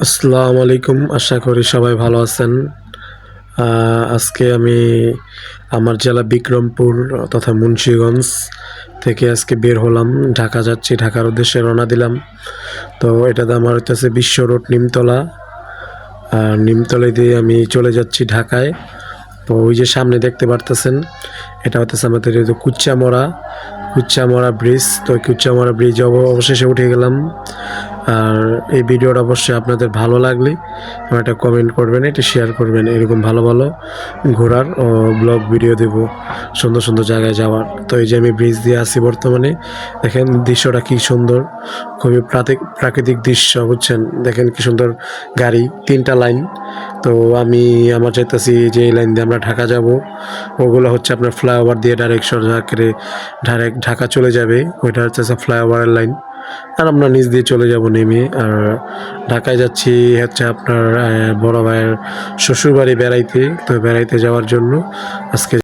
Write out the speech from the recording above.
আসসালামু আলাইকুম। আশা করি সবাই ভালো আছেন। আজকে আমি আমার জেলা বিক্রমপুর তথা মুন্সিগঞ্জ থেকে আজকে বের হলাম। ঢাকা যাচ্ছি, ঢাকার উদ্দেশ্যে রওনা দিলাম। তো এটাতে আমার হইতেছে বিশ্ব রোড নিমতলা। নিমতলা দিয়ে আমি চলে যাচ্ছি ঢাকায়। তো ওই যে সামনে দেখতে পারতেছেন, এটা হইতেছে আমাদের এই যে কুচ্চামরা ব্রিজ। তো কুচ্চামরা ব্রিজ অবশেষে উঠে গেলাম। আর এই ভিডিওটা অবশ্যই আপনাদের ভালো লাগলে একটা কমেন্ট করবেন, এটা শেয়ার করবেন। এরকম ভালো ভালো ঘোরার ও ব্লগ ভিডিও দেব, সুন্দর সুন্দর জায়গায় যাওয়ার। তো এই যে আমি ব্রিজ দিয়ে আছি বর্তমানে, দেখেন দৃশ্যটা কি সুন্দর, খুবই প্রাকৃতিক দৃশ্য, বুঝছেন? দেখেন কি সুন্দর গাড়ি, 3টা লাইন। তো আমি আমার চাইতেছি যে এই লাইন দিয়ে আমরা ঢাকা যাব। ওগুলো হচ্ছে আপনার ফ্লাইওভার দিয়ে ডাইরেক্ট ডাইরেক্ট ঢাকা চলে যাবে। ওইটা হচ্ছে ফ্লাইওভারের লাইন। আর আমরা নিচ দিয়ে চলে যাব নেমে। আর ঢাকায় যাচ্ছি হচ্ছে আপনার বড় ভাইয়ের শ্বশুরবাড়ি বেড়াইতে। তো বেড়াইতে যাওয়ার জন্য আজকে